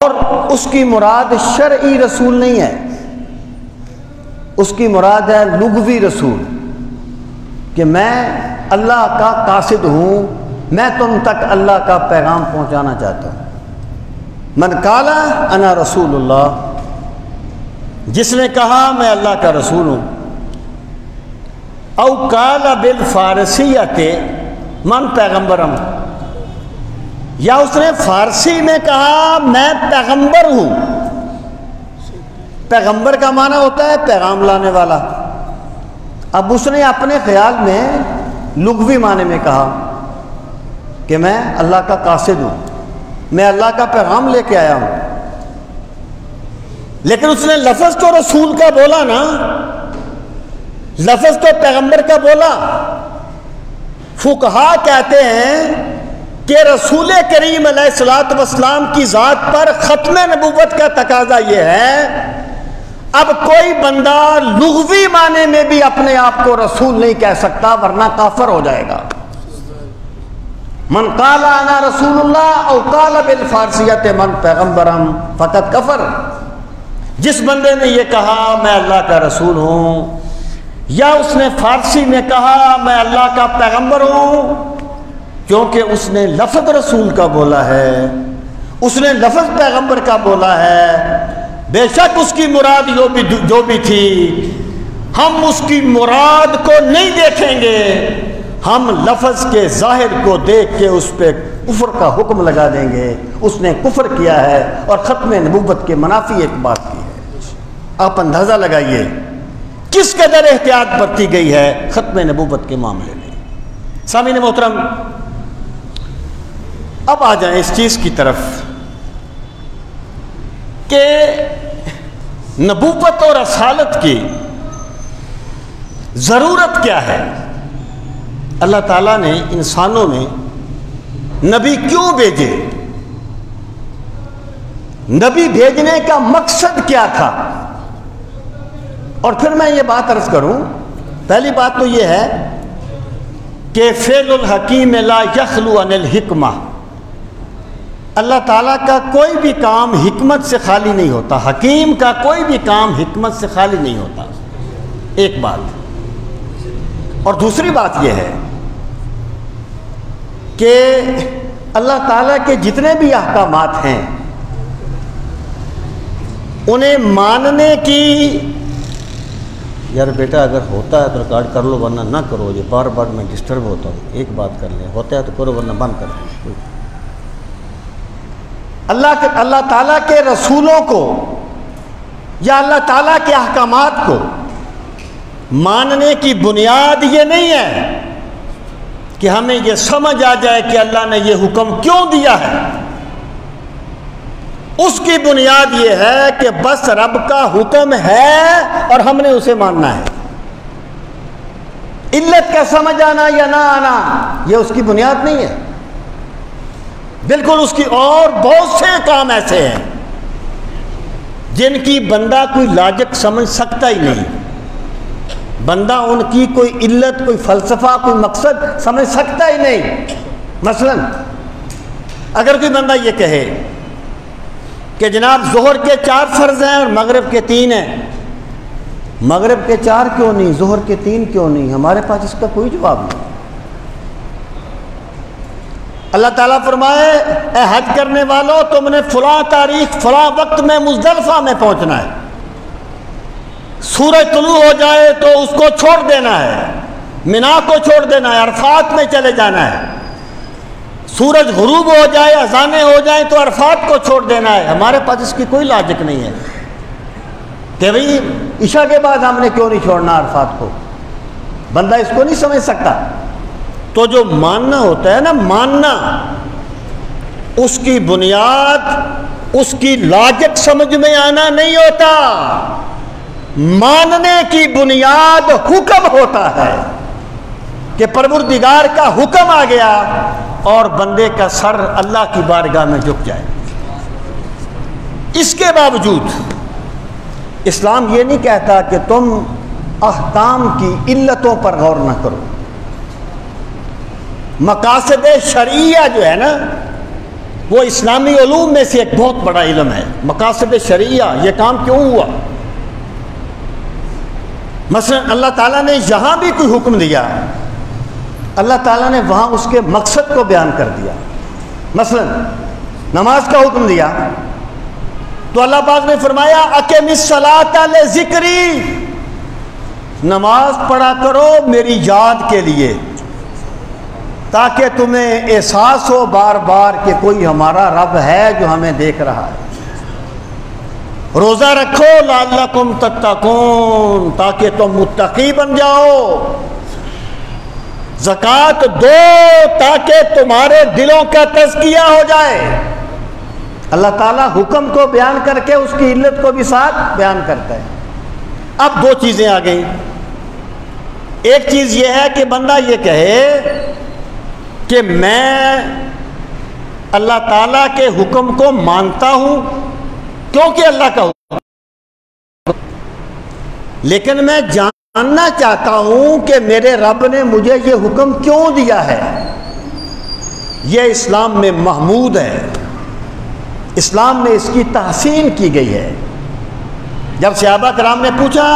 اور اس کی مراد شرعی رسول نہیں ہے، اس کی مراد ہے لغوی رسول، کہ میں اللہ کا قاصد ہوں، میں تم تک اللہ کا پیغام پہنچانا چاہتا ہوں۔ من قال انا رسول اللہ، جس نے کہا میں اللہ کا رسول ہوں، او قال بالفارسیۃ من پیغمبرم، یا اس نے فارسی میں کہا میں پیغمبر ہوں۔ پیغمبر کا معنی ہوتا ہے پیغام لانے والا، اب اس نے اپنے خیال میں لغوی معنی میں کہا کہ میں اللہ کا قاصد ہوں، میں اللہ کا پیغام لے کے آیا ہوں، لیکن اس نے لفظ تو رسول کا بولا نا، لفظ تو پیغمبر کا بولا۔ فقہا کہتے ہیں کہ رسول کریم علیہ الصلوۃ والسلام کی ذات پر ختم نبوت کا تقاضا یہ ہے، اب کوئی بندہ لغوی معنی میں بھی اپنے آپ کو رسول نہیں کہہ سکتا، ورنہ کافر ہو جائے گا۔ من قال انا رسول اللہ او قال بالفارسیۃ من پیغمبرم فقط کفر، جس بندے نے یہ کہا میں اللہ کا رسول ہوں، یا اس نے فارسی میں کہا میں اللہ کا پیغمبر ہوں، کیونکہ اس نے لفظ رسول کا بولا ہے، اس نے لفظ پیغمبر کا بولا ہے، بے شک اس کی مراد جو بھی تھی، ہم اس کی مراد کو نہیں دیکھیں گے، ہم لفظ کے ظاہر کو دیکھ کے اس پہ کفر کا حکم لگا دیں گے، اس نے کفر کیا ہے اور ختم نبوت کے منافی ایک بات کی ہے۔ آپ اندازہ لگائیے کس قدر احتیاط برتی گئی ہے ختم نبوت کے معاملے میں۔ سامعین محترم، اب آ جائیں اس چیز کی طرف کہ نبوت اور رسالت کی ضرورت کیا ہے، اللہ تعالیٰ نے انسانوں میں نبی کیوں بھیجے، نبی بھیجنے کا مقصد کیا تھا۔ اور پھر میں یہ بات عرض کروں، پہلی بات تو یہ ہے کہ فعل الحکیم لا یخلو عن الحکمہ، اللہ تعالیٰ کا کوئی بھی کام حکمت سے خالی نہیں ہوتا، حکیم کا کوئی بھی کام حکمت سے خالی نہیں ہوتا، ایک بات۔ اور دوسری بات یہ ہے کہ اللہ تعالیٰ کے جتنے بھی احکامات ہیں انہیں ماننے کی، یار بیٹا اگر ہوتا ہے تو ریکارڈ کر لو ورنہ نہ کرو، یہ بار بار میں ڈسٹرب ہوتا ہوں، ایک بات کر لیں، ہوتا ہے تو کرو ورنہ بند کر دیں۔ اللہ تعالیٰ کے رسولوں کو یا اللہ تعالیٰ کے احکامات کو ماننے کی بنیاد یہ نہیں ہے کہ ہمیں یہ سمجھ آ جائے کہ اللہ نے یہ حکم کیوں دیا ہے، اس کی بنیاد یہ ہے کہ بس رب کا حکم ہے اور ہم نے اسے ماننا ہے۔ علت کا سمجھ آنا یا نہ آنا یہ اس کی بنیاد نہیں ہے، بالکل اس کی۔ اور بہت سے کام ایسے ہیں جن کی بندہ کوئی لاجک سمجھ سکتا ہی نہیں، بندہ ان کی کوئی علت، کوئی فلسفہ، کوئی مقصد سمجھ سکتا ہی نہیں۔ مثلا اگر کوئی بندہ یہ کہے کہ جناب ظہر کے 4 فرض ہیں اور مغرب کے 3 ہیں، مغرب کے 4 کیوں نہیں، ظہر کے 3 کیوں نہیں، ہمارے پاس اس کا کوئی جواب نہیں۔ اللہ تعالیٰ فرمائے اے حج کرنے والوں تم نے فلاں تاریخ فلاں وقت میں مزدلفہ میں پہنچنا ہے، سورج طلوع ہو جائے تو اس کو چھوڑ دینا ہے، منا کو چھوڑ دینا ہے، عرفات میں چلے جانا ہے، سورج غروب ہو جائے، اذانیں ہو جائیں تو عرفات کو چھوڑ دینا ہے۔ ہمارے پاس اس کی کوئی لاجک نہیں ہے کہ بھئی عشاء کے بعد ہم نے کیوں نہیں چھوڑنا عرفات کو، بندہ اس کو نہیں سمجھ سکتا۔ تو جو ماننا ہوتا ہے نا، ماننا، اس کی بنیاد، اس کی لاجک سمجھ میں آنا نہیں ہوتا، ماننے کی بنیاد حکم ہوتا ہے کہ پروردگار کا حکم آ گیا اور بندے کا سر اللہ کی بارگاہ میں جھک جائے۔ اس کے باوجود اسلام یہ نہیں کہتا کہ تم احکام کی علتوں پر غور نہ کرو۔ مقاصد شرعیہ جو ہے نا، وہ اسلامی علوم میں سے ایک بہت بڑا علم ہے، مقاصد شرعیہ۔ یہ کام کیوں ہوا؟ مثلا اللہ تعالیٰ نے یہاں بھی کوئی حکم دیا، اللہ تعالیٰ نے وہاں اس کے مقصد کو بیان کر دیا۔ مثلا نماز کا حکم دیا تو اللہ پاک نے فرمایا اقم الصلاۃ لذکری، نماز پڑھا کرو میری یاد کے لیے، تاکہ تمہیں احساس ہو بار بار کہ کوئی ہمارا رب ہے جو ہمیں دیکھ رہا ہے۔ روزہ رکھو لعلکم تتقون، تاکہ تم متقی بن جاؤ۔ زکوٰۃ دو تاکہ تمہارے دلوں کا تزکیہ ہو جائے۔ اللہ تعالیٰ حکم کو بیان کر کے اس کی علت کو بھی ساتھ بیان کرتا ہے۔ اب دو چیزیں آ گئیں۔ ایک چیز یہ ہے کہ بندہ یہ کہے کہ میں اللہ تعالیٰ کے حکم کو مانتا ہوں کیونکہ اللہ کا حکم، لیکن میں جاننا چاہتا ہوں کہ میرے رب نے مجھے یہ حکم کیوں دیا ہے۔ یہ اسلام میں محمود ہے، اسلام میں اس کی تحسین کی گئی ہے۔ جب صحابہ کرام نے پوچھا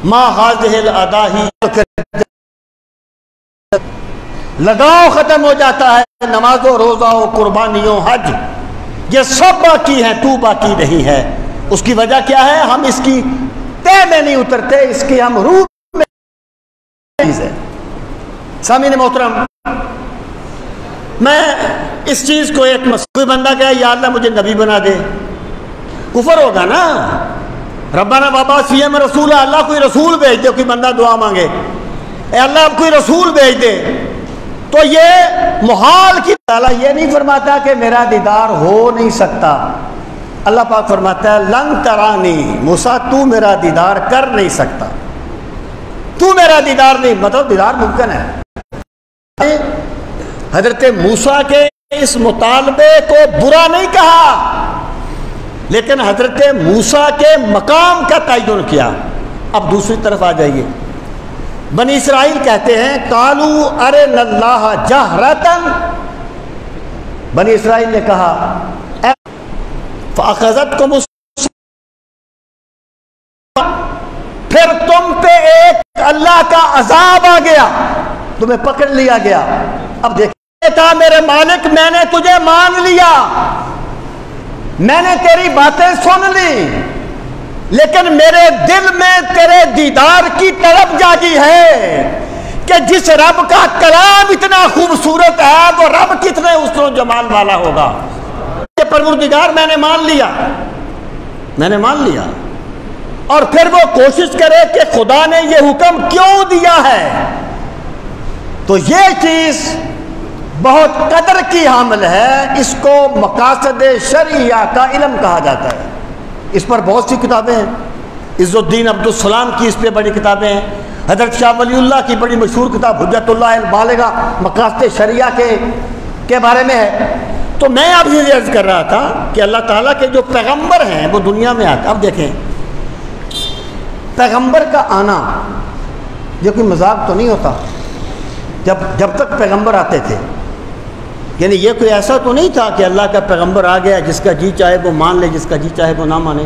ما ہذہ الاداہی، لگاؤ ختم ہو جاتا ہے، نمازوں روزوں قربانیوں حج یہ سب باقی ہیں، تو باقی نہیں ہے۔ اس کی وجہ کیا ہے؟ ہم اس کی تہ میں نہیں اترتے، اس کی ہم روح میں چیز ہے۔ سامعین محترم، میں اس چیز کو ایک کوئی بندہ کہے یا اللہ مجھے نبی بنا دے، کفر ہوگا نا۔ ربنا وابعث فیہم رسولا، اللہ کوئی رسول بھیج دے۔ کوئی بندہ دعا مانگے اے اللہ اب کوئی رسول بھیج دے، تو یہ محال کی تعالیٰ یہ نہیں فرماتا کہ میرا دیدار ہو نہیں سکتا۔ اللہ پاک فرماتا ہے لن ترانی، موسیٰ تو میرا دیدار کر نہیں سکتا، تو میرا دیدار نہیں، مطلب دیدار ممکن ہے۔ حضرت موسیٰ کے اس مطالبے کو برا نہیں کہا، لیکن حضرت موسیٰ کے مقام کا تعین کیا۔ اب دوسری طرف آ جائیے، بنی اسرائیل کہتے ہیں قالو ارنا اللہ جہرتن، بنی اسرائیل نے کہا فاخذتکم، پھر تم پہ ایک اللہ کا عذاب آ گیا، تمہیں پکڑ لیا گیا۔ اب دیکھیں تھا میرے مالک میں نے تجھے مان لیا، میں نے تیری باتیں سن لی، لیکن میرے دل میں تیرے دیدار کی طلب جاگی ہے کہ جس رب کا کلام اتنا خوبصورت ہے وہ رب کتنے حسن و جمال والا ہوگا۔ کہ پروردگار میں نے مان لیا، میں نے مان لیا، اور پھر وہ کوشش کرے کہ خدا نے یہ حکم کیوں دیا ہے، تو یہ چیز بہت قدر کی حامل ہے۔ اس کو مقاصد شرعیہ کا علم کہا جاتا ہے۔ اس پر بہت سی کتابیں ہیں، عز الدین عبدالسلام کی اس پہ بڑی کتابیں ہیں، حضرت شاہ ولی اللہ کی بڑی مشہور کتاب حجت اللہ البالغہ مقاصد شرعیہ کے بارے میں ہے۔ تو میں آپ سے عرض کر رہا تھا کہ اللہ تعالیٰ کے جو پیغمبر ہیں وہ دنیا میں آتے۔ اب دیکھیں پیغمبر کا آنا یہ کوئی مذاق تو نہیں ہوتا۔ جب تک پیغمبر آتے تھے، یعنی یہ کوئی ایسا تو نہیں تھا کہ اللہ کا پیغمبر آ گیا جس کا جی چاہے وہ مان لے، جس کا جی چاہے وہ نہ مانے،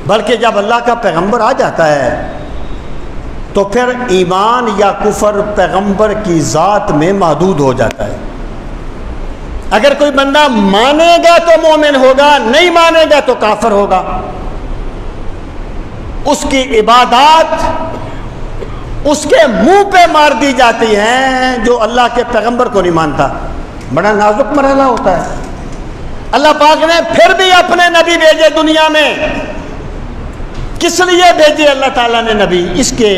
بلکہ جب اللہ کا پیغمبر آ جاتا ہے تو پھر ایمان یا کفر پیغمبر کی ذات میں محدود ہو جاتا ہے۔ اگر کوئی بندہ مانے گا تو مومن ہوگا، نہیں مانے گا تو کافر ہوگا۔ اس کی عبادات اس کے منہ پہ مار دی جاتی ہیں جو اللہ کے پیغمبر کو نہیں مانتا۔ بڑا نازک مرحلہ ہوتا ہے۔ اللہ پاک نے پھر بھی اپنے نبی بھیجے دنیا میں، کس لیے بھیجے اللہ تعالیٰ نے نبی؟ اس کے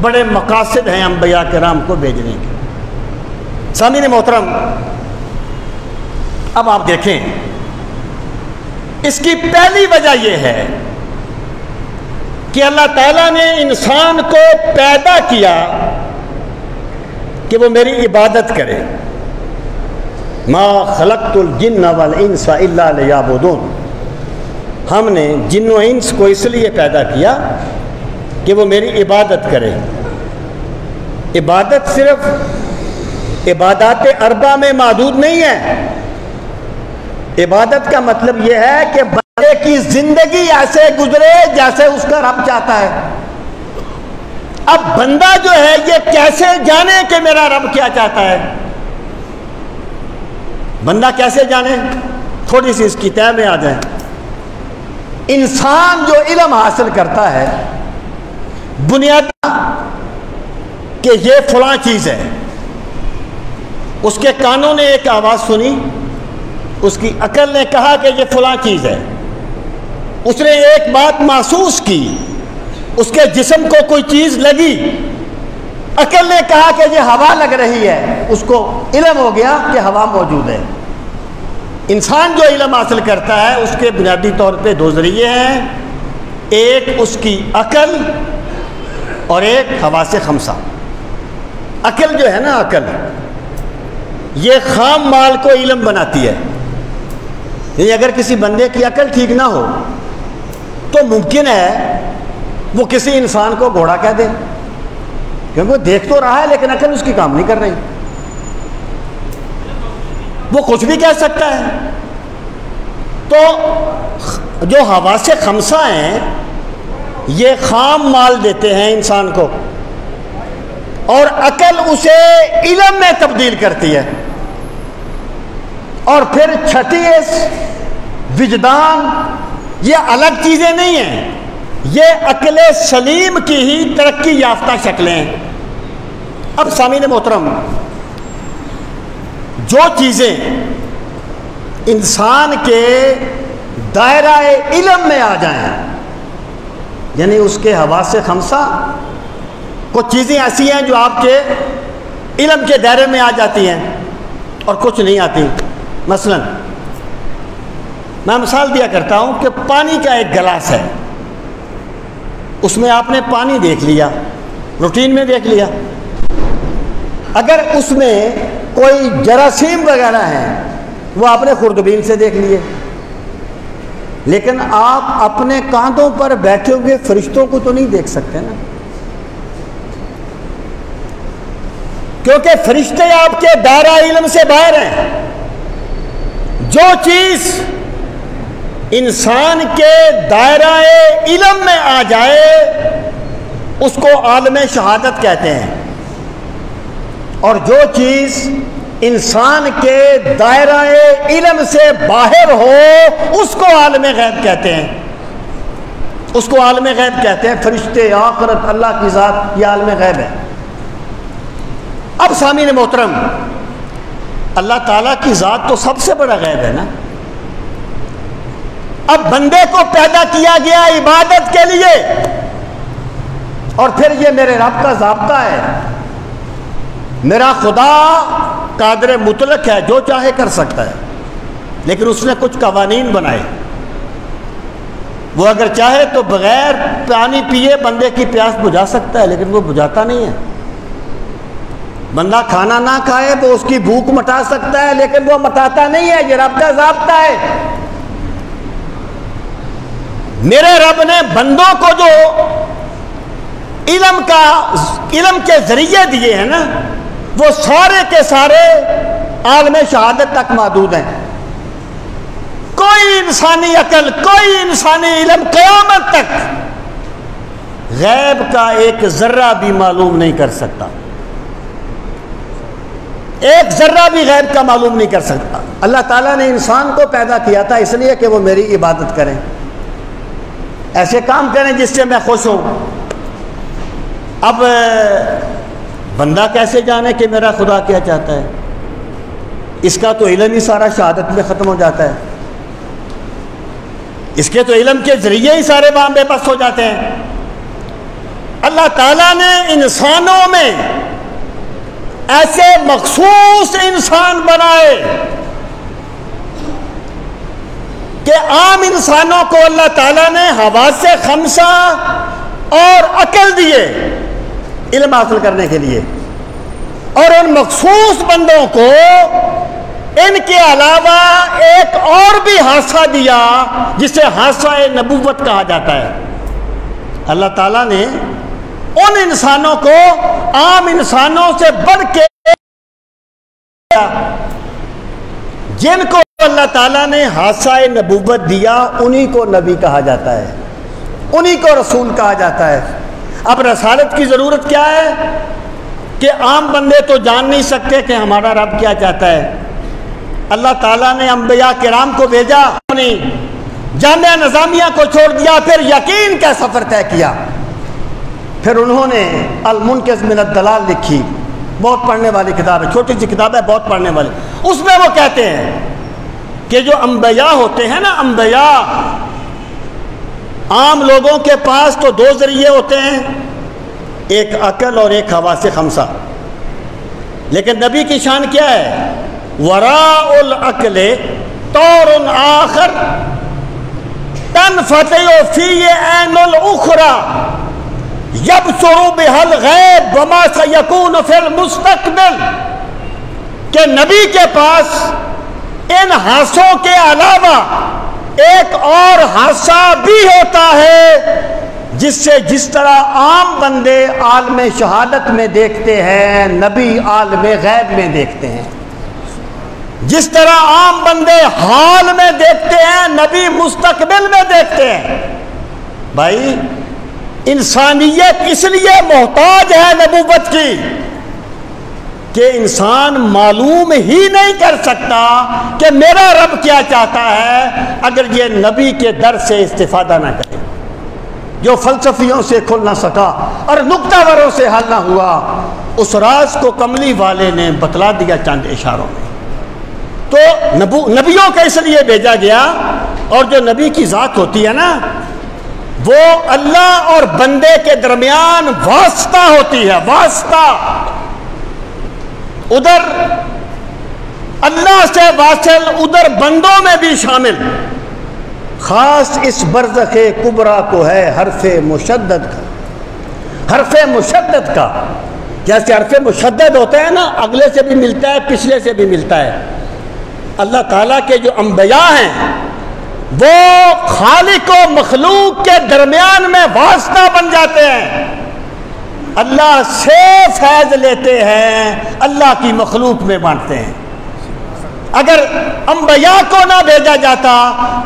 بڑے مقاصد ہیں انبیاء کرام کو بھیجنے کے۔ سامعین محترم، اب آپ دیکھیں اس کی پہلی وجہ یہ ہے کہ اللہ تعالیٰ نے انسان کو پیدا کیا کہ وہ میری عبادت کرے۔ ما خلقت الجن والانس الا لیعبدون، ہم نے جن و انس کو اس لیے پیدا کیا کہ وہ میری عبادت کرے۔ عبادت صرف عبادات اربع میں محدود نہیں ہے. عبادت کا مطلب یہ ہے کہ بندے کی زندگی ایسے گزرے جیسے اس کا رب چاہتا ہے. اب بندہ جو ہے یہ کیسے جانے کہ میرا رب کیا چاہتا ہے؟ بندہ کیسے جانے؟ تھوڑی سی اس کی تہ میں آ جائیں. انسان جو علم حاصل کرتا ہے بنیاد کہ یہ فلاں چیز ہے، اس کے کانوں نے ایک آواز سنی، اس کی عقل نے کہا کہ یہ فلاں چیز ہے، اس نے ایک بات محسوس کی، اس کے جسم کو کوئی چیز لگی، عقل نے کہا کہ یہ ہوا لگ رہی ہے، اس کو علم ہو گیا کہ ہوا موجود ہے. انسان جو علم حاصل کرتا ہے اس کے بنیادی طور پہ دو ذریعے ہیں، ایک اس کی عقل اور ایک حواس خمسہ. عقل جو ہے نا، عقل یہ خام مال کو علم بناتی ہے. یعنی اگر کسی بندے کی عقل ٹھیک نہ ہو تو ممکن ہے وہ کسی انسان کو گھوڑا کہہ دے، کیونکہ وہ دیکھ تو رہا ہے لیکن عقل اس کی کام نہیں کر رہی. وہ کچھ بھی کہہ سکتا ہے. تو جو حواس خمسہ ہیں یہ خام مال دیتے ہیں انسان کو، اور عقل اسے علم میں تبدیل کرتی ہے. اور پھر چھٹی وجدان، یہ الگ چیزیں نہیں ہیں، یہ عقل سلیم کی ہی ترقی یافتہ شکلیں ہیں. اب سامعین محترم، جو چیزیں انسان کے دائرہ علم میں آ جائیں، یعنی اس کے حواس خمسہ، کچھ چیزیں ایسی ہیں جو آپ کے علم کے دائرے میں آ جاتی ہیں اور کچھ نہیں آتی. مثلا میں مثال دیا کرتا ہوں کہ پانی کا ایک گلاس ہے، اس میں آپ نے پانی دیکھ لیا، روٹین میں دیکھ لیا. اگر اس میں کوئی جراثیم وغیرہ ہیں وہ آپ نے خوردبین سے دیکھ لیے، لیکن آپ اپنے کاندھوں پر بیٹھے ہوئے فرشتوں کو تو نہیں دیکھ سکتے نا، کیونکہ فرشتے آپ کے دائرہ علم سے باہر ہیں. جو چیز انسان کے دائرہ علم میں آ جائے اس کو عالم شہادت کہتے ہیں، اور جو چیز انسان کے دائرہ علم سے باہر ہو اس کو عالم غیب کہتے ہیں. اس کو عالم غیب کہتے ہیں. فرشتے، آخرت، اللہ کی ذات، یہ عالم غیب ہے. اب سامعین محترم، اللہ تعالیٰ کی ذات تو سب سے بڑا غیب ہے نا. اب بندے کو پیدا کیا گیا عبادت کے لیے، اور پھر یہ میرے رب کا ضابطہ ہے. میرا خدا قادر مطلق ہے، جو چاہے کر سکتا ہے، لیکن اس نے کچھ قوانین بنائے. وہ اگر چاہے تو بغیر پانی پیے بندے کی پیاس بجھا سکتا ہے، لیکن وہ بجھاتا نہیں ہے. بندہ کھانا نہ کھائے وہ اس کی بھوک مٹا سکتا ہے، لیکن وہ مٹاتا نہیں ہے. یہ رب کا ضابطہ ہے. میرے رب نے بندوں کو جو علم کے ذریعے دیے ہیں نا، وہ سارے کے سارے عالم شہادت تک محدود ہیں. کوئی انسانی عقل، کوئی انسانی علم قیامت تک غیب کا ایک ذرہ بھی معلوم نہیں کر سکتا. ایک ذرہ بھی غیب کا معلوم نہیں کر سکتا. اللہ تعالیٰ نے انسان کو پیدا کیا تھا اس لیے کہ وہ میری عبادت کریں، ایسے کام کریں جس سے میں خوش ہوں. اب بندہ کیسے جانے کہ میرا خدا کیا چاہتا ہے؟ اس کا تو علم ہی سارا شہادت میں ختم ہو جاتا ہے. اس کے تو علم کے ذریعے ہی سارے بام بے بس ہو جاتے ہیں. اللہ تعالیٰ نے انسانوں میں ایسے مخصوص انسان بنائے کہ عام انسانوں کو اللہ تعالیٰ نے حواس خمسہ اور عقل دیے علم حاصل کرنے کے لیے، اور ان مخصوص بندوں کو ان کے علاوہ ایک اور بھی حادثہ دیا جسے حادثہ نبوت کہا جاتا ہے. اللہ تعالیٰ نے ان انسانوں کو عام انسانوں سے بڑھ کے جن کو اللہ تعالیٰ نے حاصہ نبوت دیا انہی کو نبی کہا جاتا ہے، انہی کو رسول کہا جاتا ہے۔ اب رسالت کی ضرورت کیا ہے کہ عام بندے تو جان نہیں سکتے کہ ہمارا رب کیا چاہتا ہے۔ اللہ تعالیٰ نے انبیاء کرام کو بھیجا، اپنی جامعہ نظامیہ کو چھوڑ دیا، پھر یقین کا سفر طے کیا۔ پھر انہوں نے المنقذ من الضلال لکھی، بہت پڑھنے والی کتاب ہے، چھوٹی سی کتاب ہے، بہت پڑھنے والی۔ اس میں وہ کہتے ہیں کہ جو انبیاء ہوتے ہیں نا، انبیاء عام لوگوں کے پاس تو دو ذریعے ہوتے ہیں، ایک عقل اور ایک حواس خمسہ، لیکن نبی کی شان کیا ہے؟ وراء العقل طور آخر تنفتح فی عین الاخری یبصر بها الغیب وما سیکون فی المستقبل، کہ نبی کے پاس ان حاسوں کے علاوہ ایک اور حاسہ بھی ہوتا ہے، جس سے جس طرح عام بندے عالم شہادت میں دیکھتے ہیں، نبی عالم غیب میں دیکھتے ہیں۔ جس طرح عام بندے حال میں دیکھتے ہیں، نبی مستقبل میں دیکھتے ہیں۔ بھائی انسانیت اس لیے محتاج ہے نبوت کی کہ انسان معلوم ہی نہیں کر سکتا کہ میرا رب کیا چاہتا ہے اگر یہ نبی کے در سے استفادہ نہ کرے۔ جو فلسفیوں سے کھل نہ سکا اور نکتہ وروں سے حل نہ ہوا، اس راز کو کملی والے نے بتلا دیا چند اشاروں میں۔ تو نبیوں کا اس لیے بھیجا گیا، اور جو نبی کی ذات ہوتی ہے نا، وہ اللہ اور بندے کے درمیان واسطہ ہوتی ہے، واسطہ۔ ادھر اللہ سے واصل، ادھر بندوں میں بھی شامل۔ خاص اس برزخ کبریٰ کو ہے حرف مشدد کا، حرف مشدد کا۔ جیسے حرف مشدد ہوتا ہے نا، اگلے سے بھی ملتا ہے، پچھلے سے بھی ملتا ہے۔ اللہ تعالیٰ کے جو انبیاء ہیں وہ خالق و مخلوق کے درمیان میں واسطہ بن جاتے ہیں، اللہ سے فیض لیتے ہیں، اللہ کی مخلوق میں بانٹتے ہیں۔ اگر انبیاء کو نہ بھیجا جاتا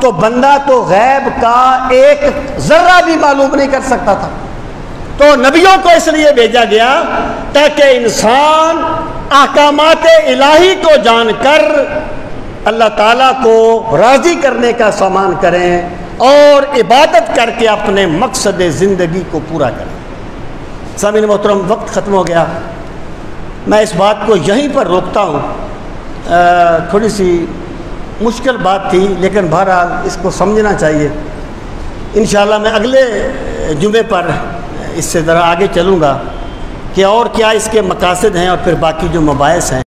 تو بندہ تو غیب کا ایک ذرہ بھی معلوم نہیں کر سکتا تھا۔ تو نبیوں کو اس لیے بھیجا گیا تاکہ انسان احکامات الہی کو جان کر اللہ تعالیٰ کو راضی کرنے کا سامان کریں اور عبادت کر کے اپنے مقصد زندگی کو پورا کریں۔ سامعین محترم، وقت ختم ہو گیا، میں اس بات کو یہیں پر روکتا ہوں۔ تھوڑی سی مشکل بات تھی، لیکن بہرحال اس کو سمجھنا چاہیے۔ انشاءاللہ میں اگلے جمعے پر اس سے ذرا آگے چلوں گا کہ اور کیا اس کے مقاصد ہیں اور پھر باقی جو مباحث ہیں